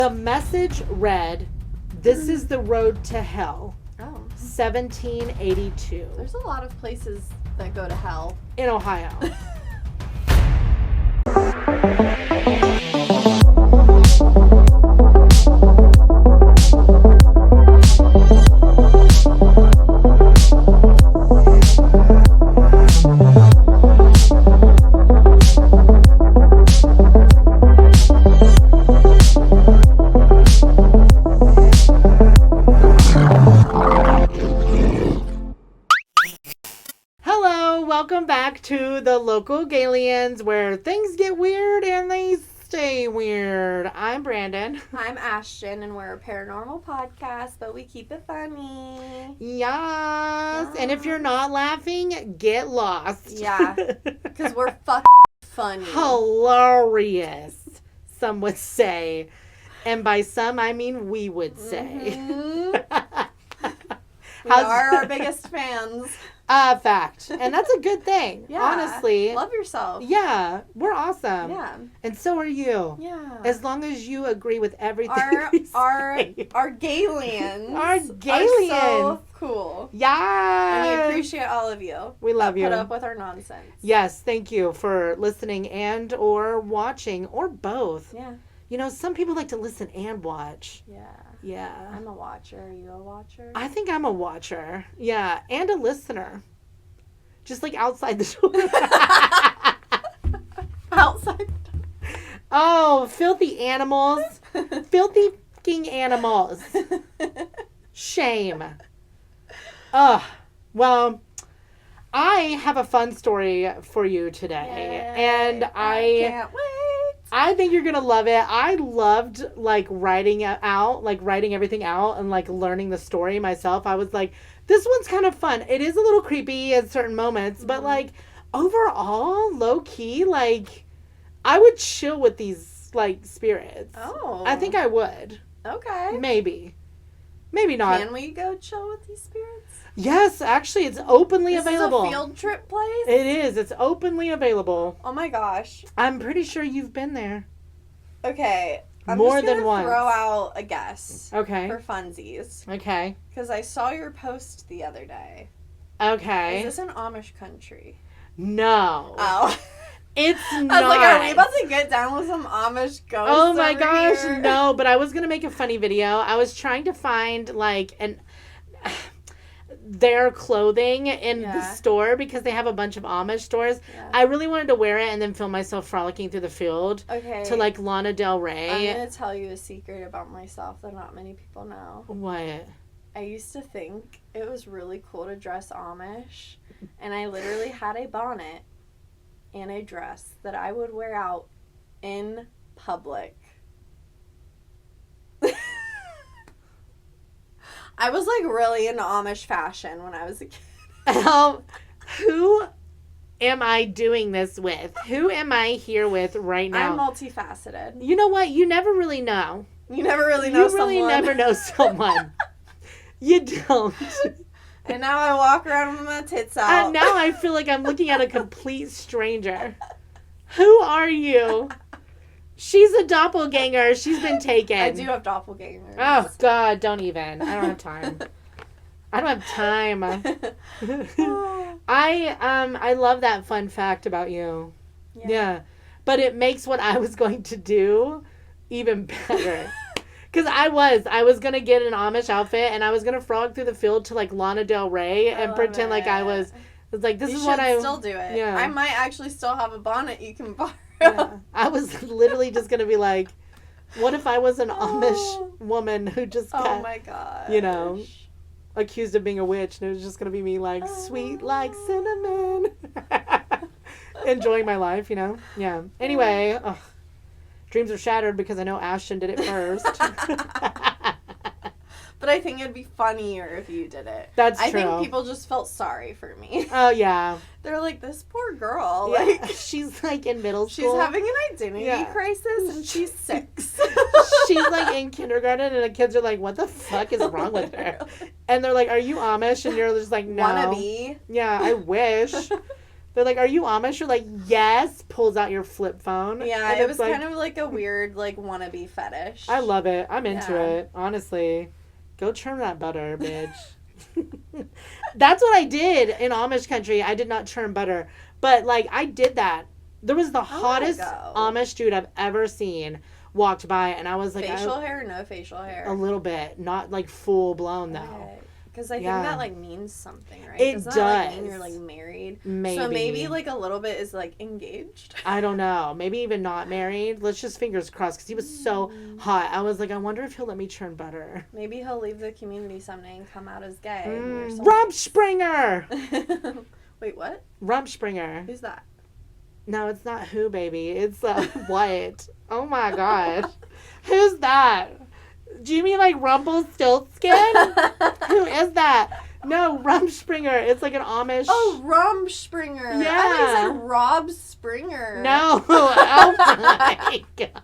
The message read, "This is the road to hell." Oh. 1782. There's a lot of places that go to hell. In Ohio. Welcome back to the local Gayliens, where things get weird and they stay weird. I'm Brandon. I'm Ashten, and we're a paranormal podcast, but we keep it funny. Yes. And if you're not laughing, get lost. Yeah, because we're funny. Hilarious, some would say. And by some, I mean we would say. Mm-hmm. We are our biggest fans. Fact. And that's a good thing. Yeah. Honestly. Love yourself. Yeah. We're awesome. Yeah. And so are you. Yeah. As long as you agree with everything our Gayliens. Our Gayliens. Are so cool. Yeah. And we appreciate all of you. We love you. Put up with our nonsense. Yes. Thank you for listening and or watching or both. Yeah. You know, some people like to listen and watch. Yeah. Yeah. I'm a watcher. Are you a watcher? I think I'm a watcher. Yeah. And a listener. Just like outside the door. Outside. Oh, filthy animals. Filthy fucking animals. Shame. Ugh. Well, I have a fun story for you today. Yay. And I can't wait. I think you're going to love it. I loved writing everything out and learning the story myself. I was like, this one's kind of fun. It is a little creepy at certain moments, but overall, low key, I would chill with these spirits. Oh. I think I would. Okay. Maybe not. Can we go chill with these spirits? Yes, actually, it's openly available. Is this a field trip place? It is. It's openly available. Oh my gosh. I'm pretty sure you've been there. Okay. I'm More just than gonna once. throw out a guess. Okay. For funsies. Okay. Because I saw your post the other day. Okay. Is this an Amish country? No. Oh. It's not. I was like, are we about to get down with some Amish ghosts? Oh my gosh, here? no. But I was going to make a funny video. I was trying to find their clothing in the store because they have a bunch of Amish stores. Yeah. I really wanted to wear it and then film myself frolicking through the field. Okay. To Lana Del Rey. I'm going to tell you a secret about myself that not many people know. What? I used to think it was really cool to dress Amish, and I literally had a bonnet and a dress that I would wear out in public. I was really into Amish fashion when I was a kid. Who am I doing this with? Who am I here with right now? I'm multifaceted. You know what? You never really know. You never really know someone. You really never know someone. You don't. And now I walk around with my tits out. And now I feel like I'm looking at a complete stranger. Who are you? She's a doppelganger. She's been taken. I do have doppelgangers. Oh, God, don't even. I don't have time. I don't have time. I love that fun fact about you. Yeah. But it makes what I was going to do even better. Because I was going to get an Amish outfit, and I was going to frolic through the field to, Lana Del Rey and pretend like I was like, this is what I... You should still do it. Yeah. I might actually still have a bonnet you can borrow. Yeah. I was literally just going to be like, what if I was an Amish woman who just got, oh my God, accused of being a witch, and it was just going to be me sweet like cinnamon. Enjoying my life, Yeah. Anyway, dreams are shattered because I know Ashten did it first. But I think it'd be funnier if you did it. That's true. I think people just felt sorry for me. Oh, yeah. They're like, this poor girl. Yeah. She's in middle school. She's having an identity crisis and she's 6. She's in kindergarten and the kids are like, what the fuck is wrong with her? And they're like, are you Amish? And you're just like, no. Wannabe. Yeah, I wish. They're like, are you Amish? You're like, yes. Pulls out your flip phone. Yeah, And it it's was like, kind of like a weird, like, wannabe fetish. I love it. I'm into Yeah. it. Honestly. Go churn that butter, bitch. That's what I did in Amish country. I did not churn butter. But, like, I did that. There was the hottest go. Amish dude I've ever seen walked by, and I was like, Facial hair or no facial hair? a little bit. Not, like, full blown, though. Because I think Yeah. that, like, means something, right? It Doesn't that, like, mean does. you're, like, married? Maybe. So maybe, like, a little bit is, like, engaged? I don't know. Maybe even not married. Let's just fingers crossed, because he was so hot. I was like, I wonder if he'll let me churn butter. Maybe he'll leave the community someday and come out as gay. Rumspringa! Wait, what? Rumspringa. Who's that? No, it's not who, baby. It's what? Oh my god. Who's that? Do you mean like Rumpelstiltskin? Who is that? No, Rumspringa. It's like an Amish. Oh, Rumspringa. Yeah. I thought you said Rob Springer. No. Oh my god.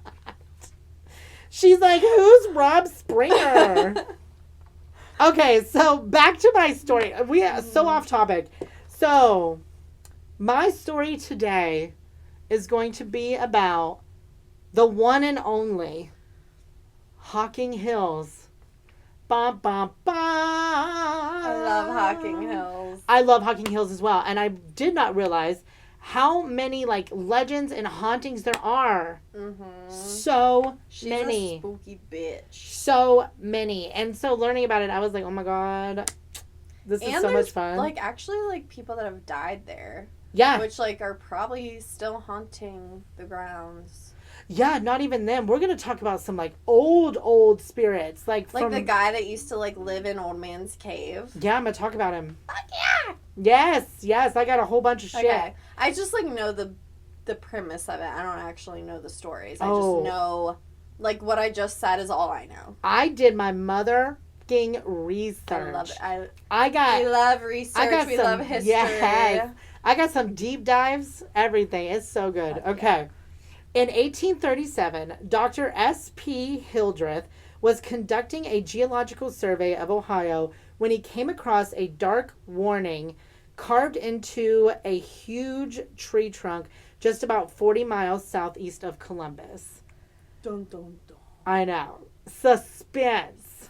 She's like, who's Rob Springer? Okay, so back to my story. We are so off topic. So, my story today is going to be about the one and only Hocking Hills. Bum, bum, bum. I love Hocking Hills. I love Hocking Hills as well. And I did not realize how many, like, legends and hauntings there are. Mm-hmm. So She's many. a spooky bitch. So many. And so learning about it, I was like, oh my god, this is so much fun. Like, actually, like, people that have died there. Yeah. Which, like, are probably still haunting the grounds. Yeah, not even them. We're going to talk about some, like, old spirits. Like Like the guy that used to, like, live in Old Man's Cave. Yeah, I'm going to talk about him. Fuck yeah! Yes. I got a whole bunch of shit. Okay. I just, like, know the premise of it. I don't actually know the stories. I Oh. just know, like, what I just said is all I know. I did my mother-ing research. I love it. I we love research. We love history. Yes. I got some deep dives, everything. It's so good. Okay. In 1837, Dr. S.P. Hildreth was conducting a geological survey of Ohio when he came across a dark warning carved into a huge tree trunk just about 40 miles southeast of Columbus. Dun, dun, dun. I know. Suspense.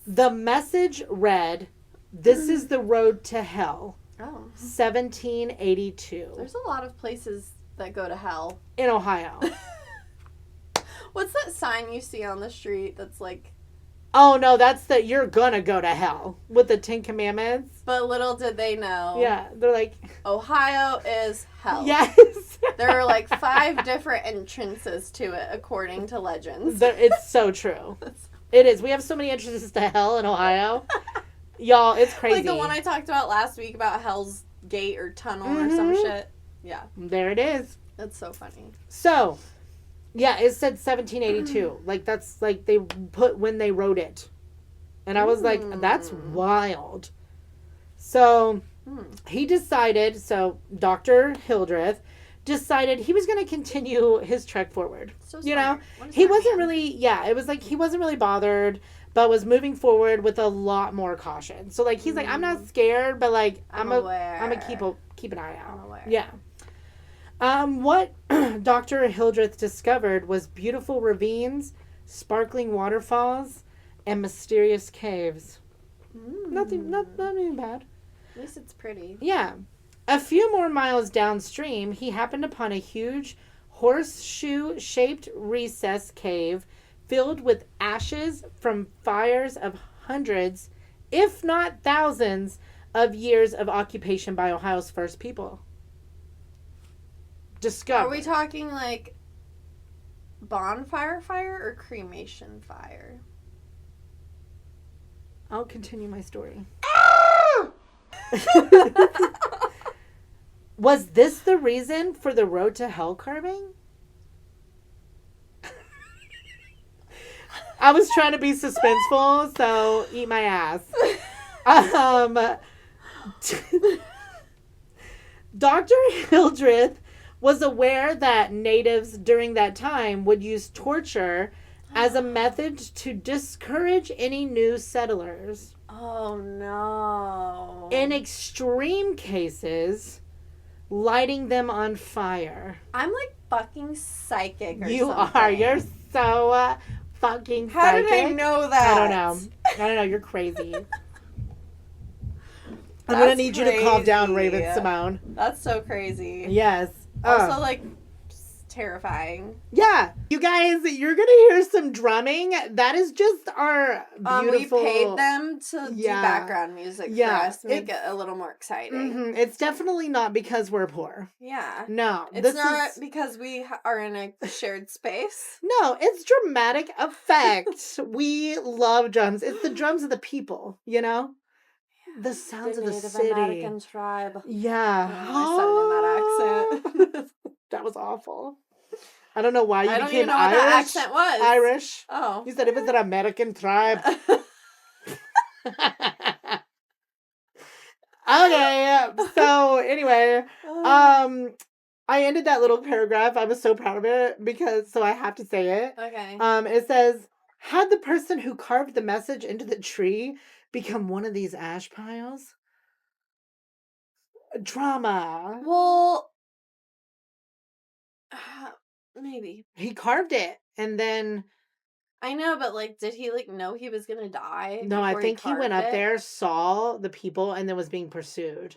The message read, "This is the road to hell." Oh. 1782. There's a lot of places that go to hell. In Ohio. What's that sign you see on the street that's like... Oh, no, that's the "you're gonna go to hell" with the 10 Commandments. But little did they know. Yeah, they're like... Ohio is hell. Yes. There are like 5 different entrances to it, according to legends. It's so true. It is. We have so many entrances to hell in Ohio. Y'all, it's crazy. Like the one I talked about last week about Hell's Gate or Tunnel or some shit. Yeah. There it is. That's so funny. So, yeah, it said 1782. Like, that's, like, they put when they wrote it. And I was like, that's wild. So, he decided, so Dr. Hildreth decided he was going to continue his trek forward. So you know, smart. he wasn't really, it was like he wasn't really bothered, but was moving forward with a lot more caution. So, like, he's like, I'm not scared, but, like, I'm going to keep an eye out. I'm aware. Yeah. What Dr. Hildreth discovered was beautiful ravines, sparkling waterfalls, and mysterious caves. Nothing bad. At least it's pretty. Yeah. A few more miles downstream, he happened upon a huge horseshoe-shaped recess cave filled with ashes from fires of hundreds, if not thousands, of years of occupation by Ohio's first people. Discovered. Are we talking like bonfire fire or cremation fire? I'll continue my story. Was this the reason for the road to hell carving? I was trying to be suspenseful, so eat my ass. Dr. Hildreth was aware that natives during that time would use torture as a method to discourage any new settlers. Oh, no. In extreme cases, lighting them on fire. I'm like fucking psychic or You something. are. You're so fucking How psychic. did I know that? I don't know. You're crazy. I'm That's going to need you to calm down, crazy. Raven Simone. That's so crazy. Yes. Also, like, terrifying. Yeah. You guys, you're going to hear some drumming. That is just our beautiful... We paid them to do background music for us to make it a little more exciting. Mm-hmm. It's definitely not because we're poor. Yeah. No. It's not because we are in a shared space. No, it's dramatic effect. We love drums. It's the drums of the people, you know? The sounds of the Native city. American tribe. Yeah. I said it in that accent. That was awful. I don't know why you became even know Irish. What that accent was. Irish. Oh. You said it was an American tribe. Okay. So anyway, I ended that little paragraph. I was so proud of it so I have to say it. Okay. It says, had the person who carved the message into the tree become one of these ash piles? Drama. Well, maybe. He carved it and then... I know, but like, did he like know he was gonna die? No, I think he went up there, saw the people, and then was being pursued.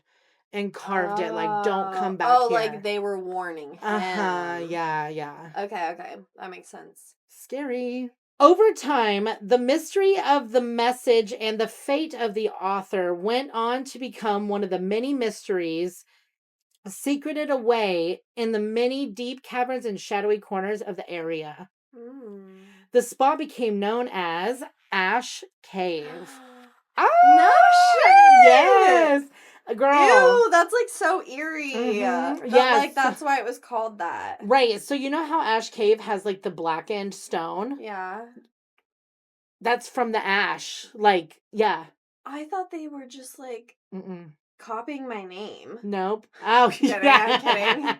And carved it like, don't come back here. Like they were warning him. Yeah. Okay. That makes sense. Scary. Over time, the mystery of the message and the fate of the author went on to become one of the many mysteries secreted away in the many deep caverns and shadowy corners of the area. The spot became known as Ash Cave. No shit! Yes! Girl. Ew, that's like so eerie. Mm-hmm. But, yes. like, that's why it was called that. Right. So you know how Ash Cave has like the blackened stone? Yeah. That's from the ash. Like, yeah. I thought they were just like copying my name. Nope. Oh, I'm kidding.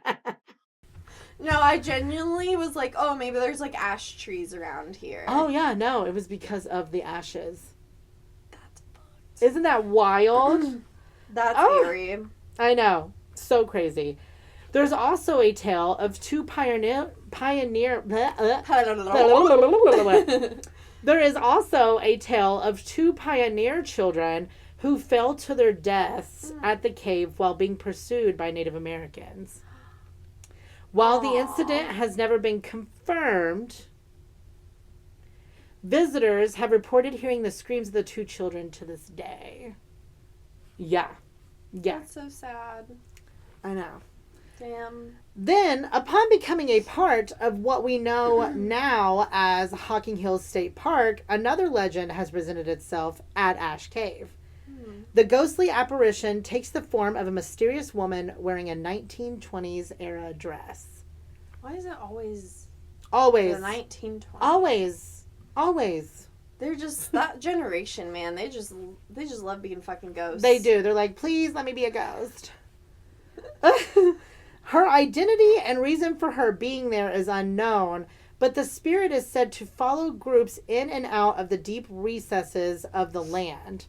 No, I genuinely was like, oh, maybe there's like ash trees around here. Oh, yeah. No, it was because of the ashes. That's fucked. Isn't that wild? That's eerie. I know. So crazy. There's also a tale of two pioneer There is also a tale of two pioneer children who fell to their deaths at the cave while being pursued by Native Americans. While the incident has never been confirmed, visitors have reported hearing the screams of the two children to this day. Yeah. That's so sad. I know. Damn. Then, upon becoming a part of what we know now as Hocking Hills State Park, another legend has presented itself at Ash Cave. The ghostly apparition takes the form of a mysterious woman wearing a 1920s era dress. Why is it always the 1920s? Always. They're just that generation, man. They just love being fucking ghosts. They do. They're like, please let me be a ghost. Her identity and reason for her being there is unknown, but the spirit is said to follow groups in and out of the deep recesses of the land,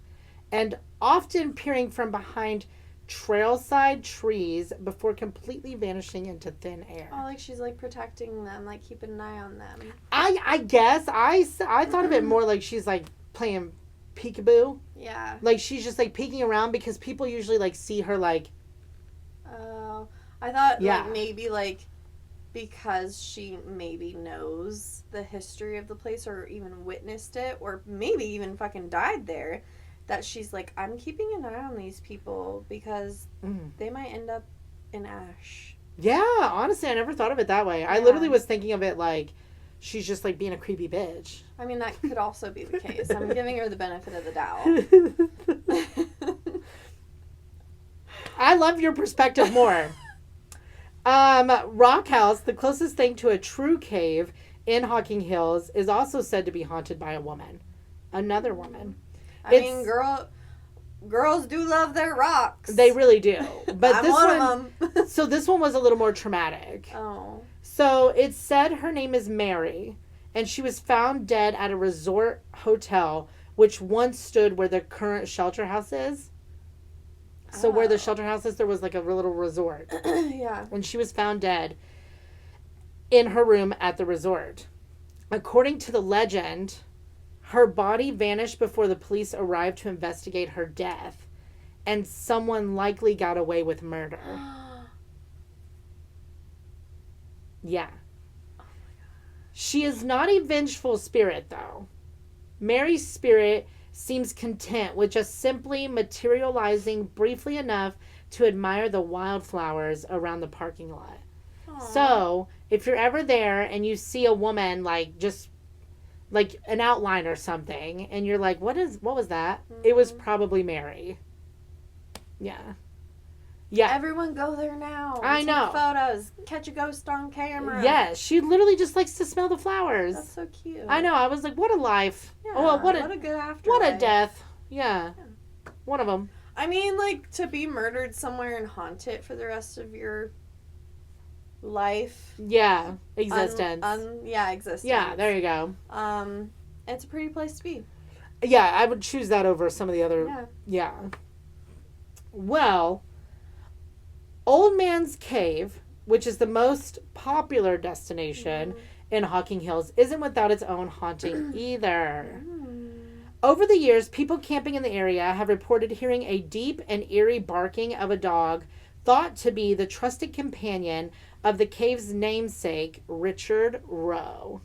and often peering from behind trailside trees before completely vanishing into thin air. Oh, like she's like protecting them, like keeping an eye on them. I guess I thought of it more like she's like playing peekaboo. Yeah. Like she's just like peeking around because people usually like see her like. Oh, I thought like maybe like because she maybe knows the history of the place or even witnessed it or maybe even fucking died there. That she's like, I'm keeping an eye on these people because they might end up in ash. Yeah, honestly, I never thought of it that way. Yeah. I literally was thinking of it like she's just like being a creepy bitch. I mean, that could also be the case. I'm giving her the benefit of the doubt. I love your perspective more. Rock House, the closest thing to a true cave in Hocking Hills, is also said to be haunted by a woman. Another woman. I mean, girls do love their rocks. They really do. But I'm this one of them. So this one was a little more traumatic. Oh. So it said her name is Mary, and she was found dead at a resort hotel, which once stood where the current shelter house is. So where the shelter house is, there was like a little resort. Yeah. And she was found dead in her room at the resort. According to the legend, her body vanished before the police arrived to investigate her death, and someone likely got away with murder. Yeah. Oh my God. She is not a vengeful spirit, though. Mary's spirit seems content with just simply materializing briefly enough to admire the wildflowers around the parking lot. Aww. So, if you're ever there and you see a woman, like, just, like, an outline or something, and you're like, what was that? Mm-hmm. It was probably Mary. Yeah. Yeah. Everyone go there now. I know. Take photos. Catch a ghost on camera. Yeah, she literally just likes to smell the flowers. That's so cute. I know. I was like, what a life. Yeah, oh, what a good afterlife. What a death. Yeah. One of them. I mean, like, to be murdered somewhere and haunt it for the rest of your life. Yeah. Existence. Existence. Yeah, there you go. It's a pretty place to be. Yeah, I would choose that over some of the other. Yeah. Well, Old Man's Cave, which is the most popular destination in Hocking Hills, isn't without its own haunting either. Over the years, people camping in the area have reported hearing a deep and eerie barking of a dog thought to be the trusted companion of the cave's namesake, Richard Roe.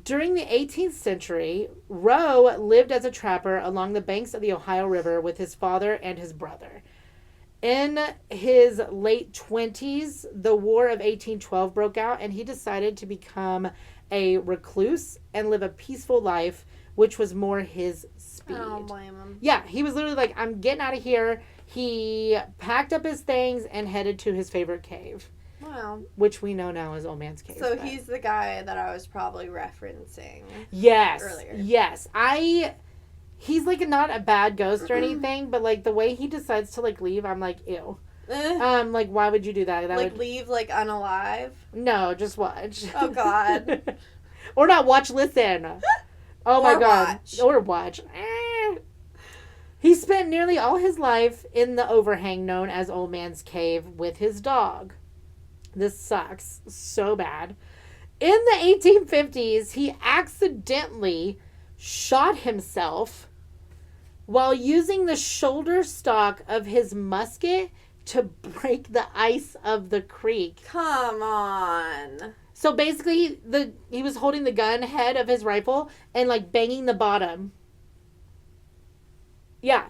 During the 18th century, Roe lived as a trapper along the banks of the Ohio River with his father and his brother. In his late 20s, the War of 1812 broke out, and he decided to become a recluse and live a peaceful life, which was more his speed. I don't blame him. Yeah, he was literally like, I'm getting out of here. He packed up his things and headed to his favorite cave. Wow. Which we know now is Old Man's Cave. So he's the guy that I was probably referencing. Yes. Earlier. Yes. He's like not a bad ghost or anything, but like the way he decides to like leave, I'm like, ew. Like, why would you do that? Like, leave like unalive? No, just watch. Oh God. Or not watch, listen. Oh my God. Watch. Or watch. He spent nearly all his life in the overhang known as Old Man's Cave with his dog. This sucks so bad. In the 1850s, he accidentally shot himself while using the shoulder stock of his musket to break the ice of the creek. Come on. So basically, he was holding the gun head of his rifle and like banging the bottom. Yeah.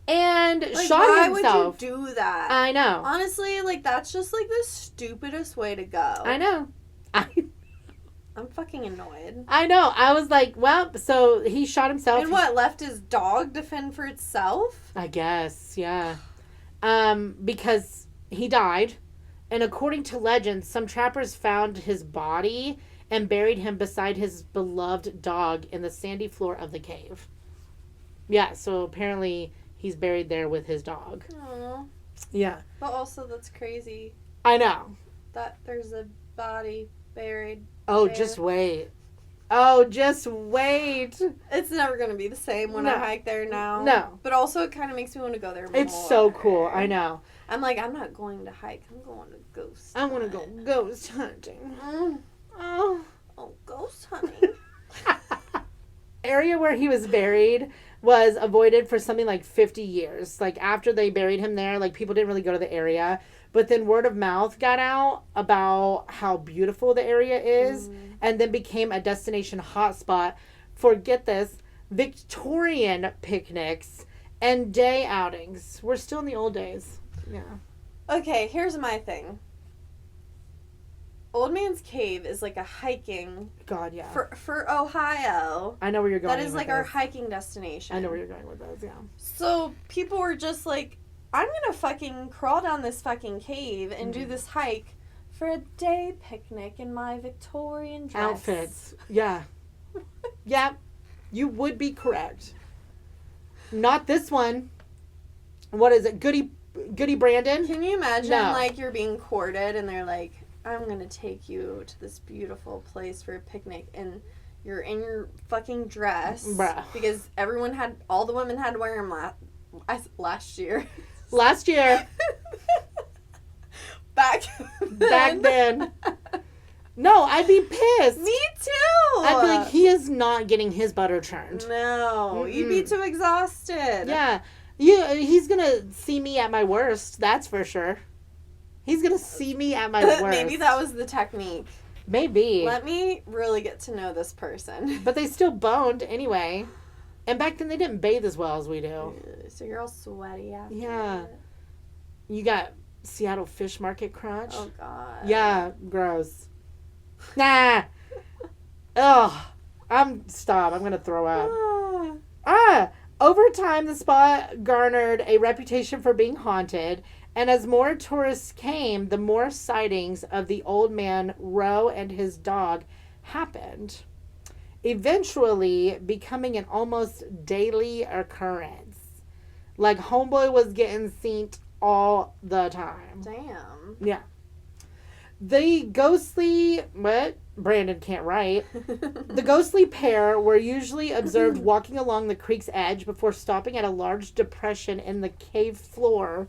And like, shot why himself. Why would you do that? I know. Honestly, like, that's just, like, the stupidest way to go. I know. I'm fucking annoyed. I know. I was like, well, so he shot himself. And what, left his dog to fend for itself? I guess, yeah. Because he died. And according to legend, some trappers found his body and buried him beside his beloved dog in the sandy floor of the cave. Yeah, so apparently he's buried there with his dog. Aww. Yeah. But also, that's crazy. I know. That there's a body buried. Oh, there. just wait. Oh, just wait. It's never going to be the same when I hike there now. No. But also, it kind of makes me want to go there more. It's so cool. I know. I'm like, I'm not going to hike. I'm going to ghost I want to go ghost hunting. Oh, ghost hunting. Area where he was buried was avoided for something like 50 years. Like, after they buried him there, like, people didn't really go to the area. But then word of mouth got out about how beautiful the area is and then became a destination hotspot for, get this, Victorian picnics and day outings. We're still in the old days. Yeah. Okay, here's my thing. Old Man's Cave is like a hiking. God, yeah. For Ohio. I know where you're going. That is like our hiking destination. I know where you're going with those, yeah. So people were just like, I'm gonna fucking crawl down this fucking cave and do this hike for a day picnic in my Victorian dress. Outfits. Yeah. Yeah. You would be correct. Not this one. What is it? Goody Brandon? Can you imagine, like, you're being courted and they're like, I'm gonna take you to this beautiful place for a picnic, and you're in your fucking dress. Bruh. Because all the women had to wear them Last year. Last year. Back then. No, I'd be pissed. Me too. I'd be like, he is not getting his butter churned. No. You'd be too exhausted. Yeah. He's going to see me at my worst. That's for sure. He's going to see me at my worst. Maybe that was the technique. Maybe. Let me really get to know this person. But they still boned anyway. And back then they didn't bathe as well as we do. So you're all sweaty after Yeah. it. You got Seattle Fish Market crunch. Oh, God. Yeah, gross. Nah. Ugh. Stop. I'm going to throw up. Over time, the spot garnered a reputation for being haunted. And as more tourists came, the more sightings of the old man, Roe, and his dog happened, eventually becoming an almost daily occurrence. Like, homeboy was getting seen all the time. Damn. Yeah. The ghostly... What? Brandon can't write. The ghostly pair were usually observed walking along the creek's edge before stopping at a large depression in the cave floor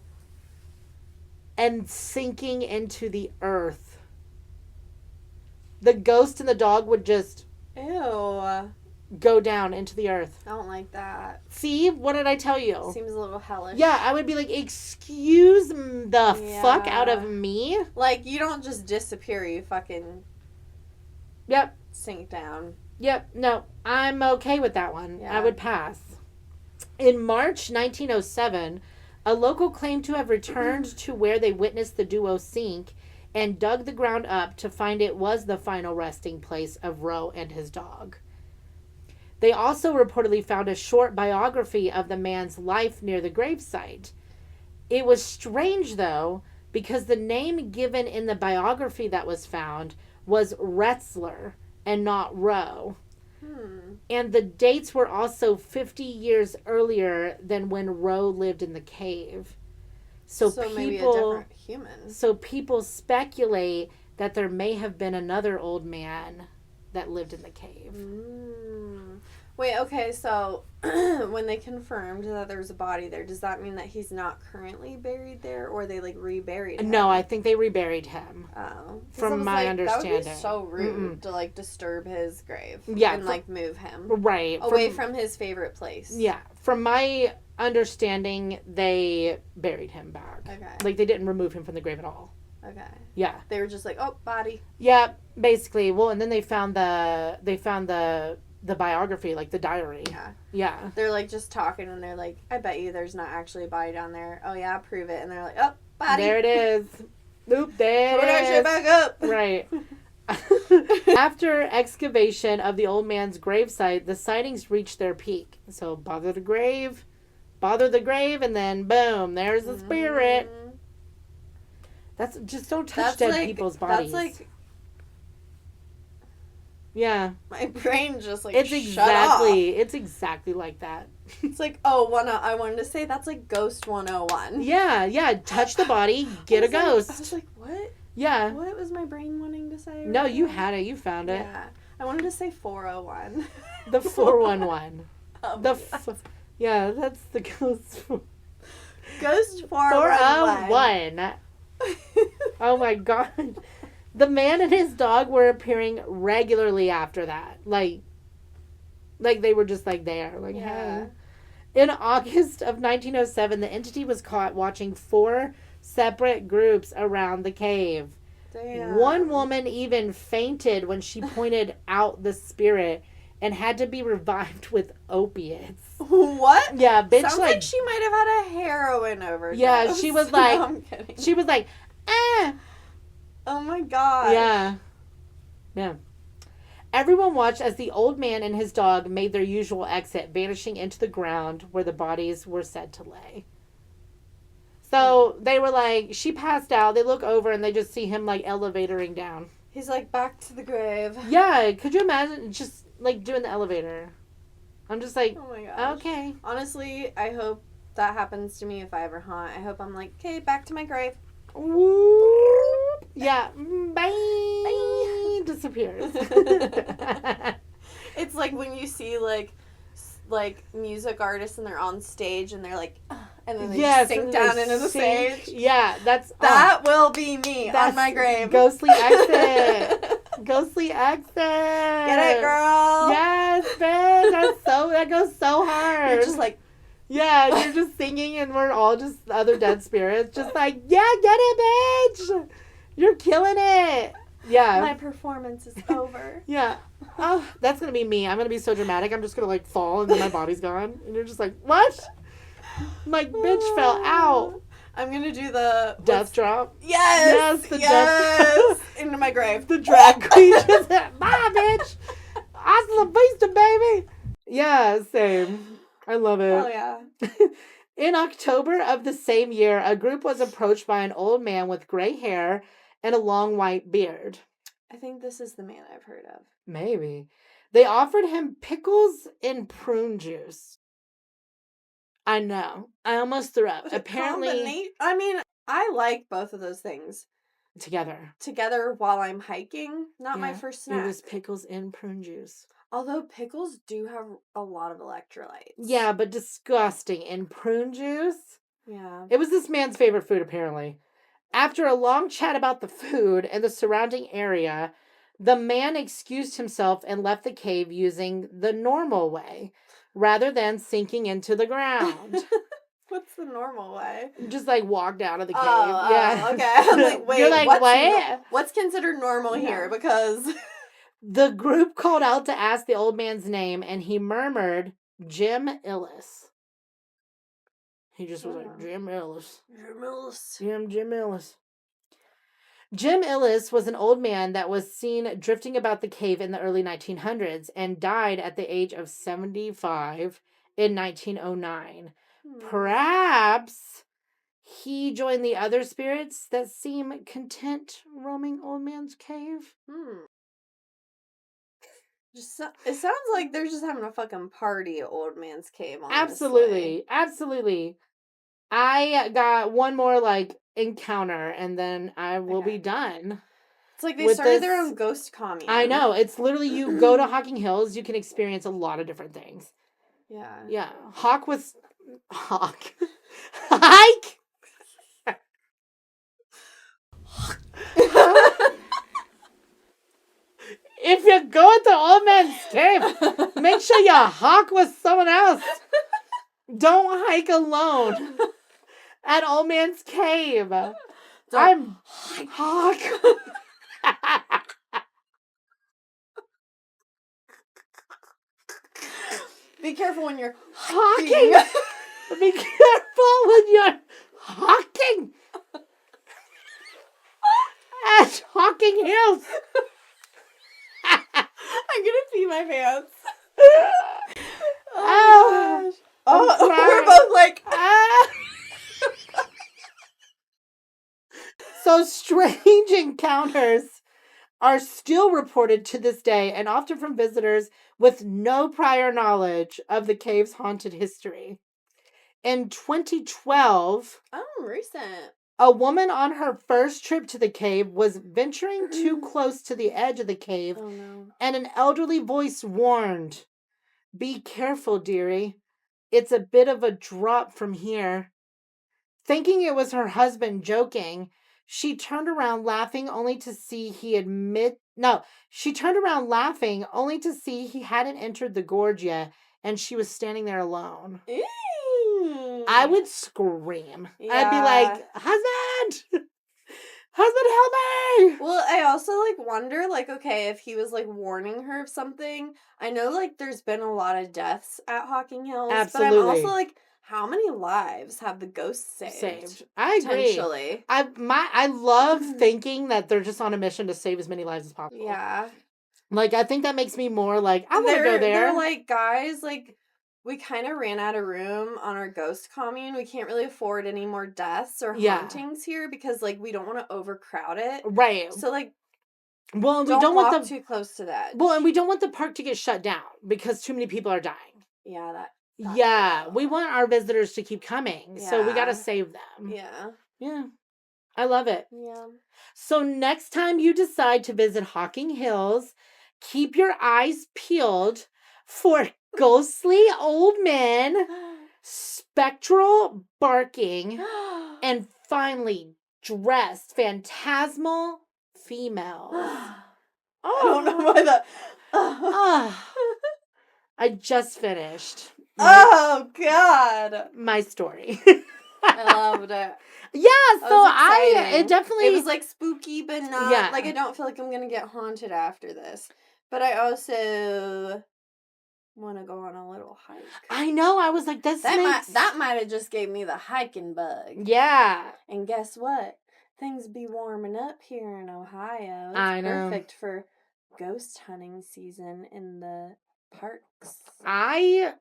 and sinking into the earth. The ghost and the dog would just Ew. go down into the earth. I don't like that. See? What did I tell you? Seems a little hellish. Yeah, I would be like, excuse the fuck out of me. Like, you don't just disappear, you fucking... Yep. Sink down. Yep. No, I'm okay with that one. Yeah. I would pass. In March 1907, a local claimed to have returned to where they witnessed the duo sink and dug the ground up to find it was the final resting place of Roe and his dog. They also reportedly found a short biography of the man's life near the gravesite. It was strange, though, because the name given in the biography that was found was Retzler and not Roe. And the dates were also 50 years earlier than when Roe lived in the cave. So maybe a different human. So people speculate that there may have been another old man that lived in the cave. Wait, okay, so when they confirmed that there was a body there, does that mean that he's not currently buried there, or they, like, reburied him? No, I think they reburied him. Oh. From my understanding. That would be so rude to, like, disturb his grave. Yeah. And, like, move him. Right. Away from his favorite place. Yeah. From my understanding, they buried him back. Okay. Like, they didn't remove him from the grave at all. Okay. Yeah. They were just like, oh, body. Yeah, basically. Well, and then they found the biography, like the diary. Yeah. Yeah. They're like just talking and they're like, I bet you there's not actually a body down there. Oh yeah, prove it. And they're like, oh, body. There it is. Oop, there Put it our is. shit back up. Right. After excavation of the old man's gravesite, the sightings reached their peak. So bother the grave, and then boom, there's the spirit. That's just don't touch dead people's bodies. That's like, yeah, my brain just like it's shut off. It's exactly like that. It's like, I wanted to say that's like Ghost 101. Yeah, touch the body, get a ghost. I was like, what? Yeah. What was my brain wanting to say? No, you had it. You found it. Yeah. I wanted to say 401. The 411. Oh, yeah, that's the ghost. Ghost 401. Oh my god. The man and his dog were appearing regularly after that. Like they were just like there. Like, yeah. Hey. In August of 1907, the entity was caught watching 4 separate groups around the cave. Damn. One woman even fainted when she pointed out the spirit and had to be revived with opiates. What? Yeah, bitch. Sounds like she might have had a heroin overdose. Yeah, she was like, no, I'm kidding. She was like, Oh my god. Yeah. Everyone watched as the old man and his dog made their usual exit, vanishing into the ground where the bodies were said to lay. So they were like, she passed out. They look over and they just see him like elevatoring down. He's like, back to the grave. Yeah, could you imagine just like doing the elevator? I'm just like, oh my gosh. Okay. Honestly, I hope that happens to me if I ever haunt. I hope I'm like, okay, back to my grave. Whoop. Yeah. Bye. Disappears. It's like when you see like music artists and they're on stage and they're like, and then they just sink down into the sage. Yeah, that will be me on my grave. Ghostly exit. Ghostly exit. Get it, girl? Yes, bitch. That goes so hard. You're just like, yeah, you're just singing, and we're all just other dead spirits, just like, yeah, get it, bitch. You're killing it. Yeah. My performance is over. Yeah. Oh, that's gonna be me. I'm gonna be so dramatic. I'm just gonna like fall, and then my body's gone, and you're just like, what? My bitch fell out. I'm gonna do the death drop. Yes, the death drop into my grave. The drag queen just bye, bitch. Hasta la vista, baby. Yeah, same. I love it. Oh yeah. In October of the same year, a group was approached by an old man with gray hair and a long white beard. I think this is the man I've heard of. Maybe. They offered him pickles and prune juice. I know. I almost threw up. Apparently. I mean, I like both of those things. Together while I'm hiking. Not my first snack. It was pickles and prune juice. Although pickles do have a lot of electrolytes. Yeah, but disgusting. And prune juice? Yeah. It was this man's favorite food, apparently. After a long chat about the food and the surrounding area, the man excused himself and left the cave using the normal way, rather than sinking into the ground. What's the normal way? Just like walked out of the cave. Yeah. Okay. I'm like, wait. You're like, what? What's considered normal here? Because the group called out to ask the old man's name, and he murmured, Jim Illis. He just was like, Jim Illis. Jim Illis. Jim Illis. Jim Illis was an old man that was seen drifting about the cave in the early 1900s and died at the age of 75 in 1909. Perhaps he joined the other spirits that seem content roaming old man's cave. It sounds like they're just having a fucking party at old man's cave. Honestly. Absolutely. I got one more encounter, and then I will be done. It's like they started their own ghost commune. I know. It's literally, you go to Hocking Hills, you can experience a lot of different things. Yeah. Yeah. Hike. If you go to old man's cave, make sure you hawk with someone else. Don't hike alone at old man's cave. I'm hawk. Be careful when you're hawking. Be careful when you're hawking at Hocking Hills. I'm gonna pee my pants. Oh gosh. Oh, we're both like. So strange encounters are still reported to this day, and often from visitors with no prior knowledge of the cave's haunted history. In 2012, recent. A woman on her first trip to the cave was venturing too close to the edge of the cave, and an elderly voice warned, "Be careful, dearie. It's a bit of a drop from here." Thinking it was her husband joking, she turned around laughing only to see he hadn't entered the gorge yet, and she was standing there alone. Ew. I would scream. Yeah. I'd be like, husband, help me. Well, I also wonder, okay, if he was warning her of something. I know there's been a lot of deaths at Hocking Hills. Absolutely. But I'm also how many lives have the ghosts saved? I agree. Potentially. I love thinking that they're just on a mission to save as many lives as possible. Yeah. I think that makes me more I want to go there. They're guys, we kind of ran out of room on our ghost commune. We can't really afford any more deaths or hauntings here because, we don't want to overcrowd it. Right. So, well, we don't walk too close to that. Well, and we don't want the park to get shut down because too many people are dying. Yeah, we want our visitors to keep coming, so we gotta save them. Yeah. I love it. Yeah. So next time you decide to visit Hocking Hills, keep your eyes peeled for ghostly old men spectral barking, and finely dressed phantasmal females. I don't know why that. I just finished. Oh, God. My story. I loved it. Yeah, so it definitely... It was, like, spooky, but not... Yeah. Like, I don't feel like I'm gonna get haunted after this. But I also want to go on a little hike. I know, I was like, that might have just gave me the hiking bug. Yeah. And guess what? Things be warming up here in Ohio. It's I know. Perfect for ghost hunting season in the parks. I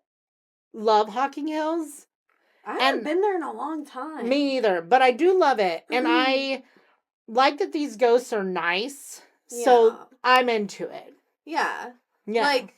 love Hocking Hills. I haven't been there in a long time. Me either, but I do love it. And I like that these ghosts are nice. So I'm into it. Yeah. Yeah. Like,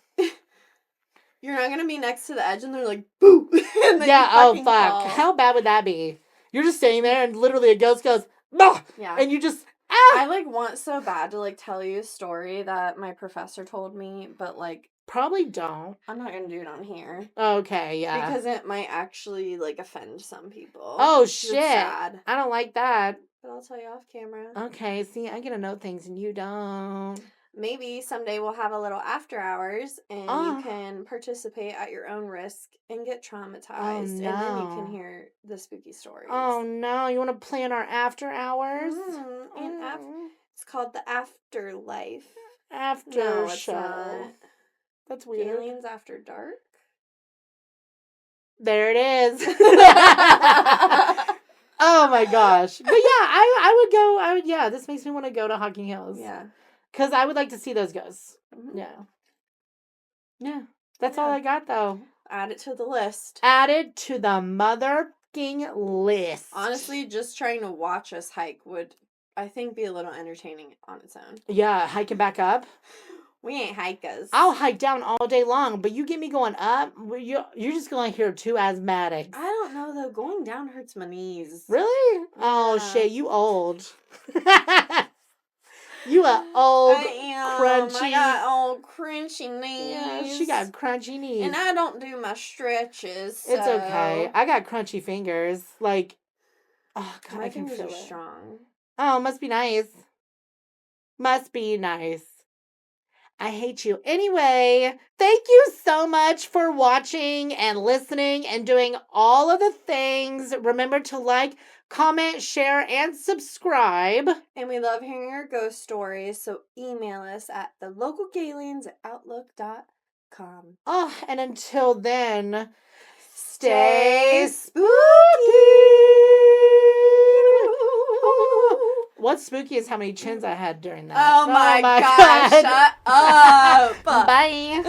you're not going to be next to the edge and they're like, boo! And then oh, fuck. Fall. How bad would that be? You're just standing there and literally a ghost goes, bah! Yeah. And you just, I, like, want so bad to, like, tell you a story that my professor told me, but, like... Probably don't. I'm not going to do it on here. Okay, yeah. Because it might actually, like, offend some people. Oh, shit. It's sad. I don't like that. But I'll tell you off camera. Okay, see, I get to know things and you don't. Maybe someday we'll have a little after hours and you can participate at your own risk and get traumatized. Oh, no. And then you can hear the spooky stories. Oh, no. You want to plan our after hours? It's called the Afterlife. After show. That's weird. Gayliens After Dark. There it is. Oh my gosh. But yeah, I would go, this makes me want to go to Hocking Hills. Yeah. Because I would like to see those ghosts. Mm-hmm. Yeah. Yeah. That's all I got, though. Add it to the list. Add it to the motherfucking list. Honestly, just trying to watch us hike would, I think, be a little entertaining on its own. Yeah, hiking back up. We ain't hikers. I'll hike down all day long, but you get me going up, you're just going to hear two asthmatics. I don't know, though. Going down hurts my knees. Really? Yeah. Oh, shit. You old. You are old, I am. crunchy. I got old, crunchy knees. Yeah, she got crunchy knees. And I don't do my stretches, so. It's okay. I got crunchy fingers. Like, oh, God, I can feel it. My fingers are strong. Oh, must be nice. Must be nice. I hate you. Anyway, thank you so much for watching and listening and doing all of the things. Remember to like, comment, share, and subscribe. And we love hearing your ghost stories, so email us at thelocalgayliens@outlook.com. Oh, and until then, stay spooky! What's spooky is how many chins I had during that. Oh my gosh, shut up! Bye.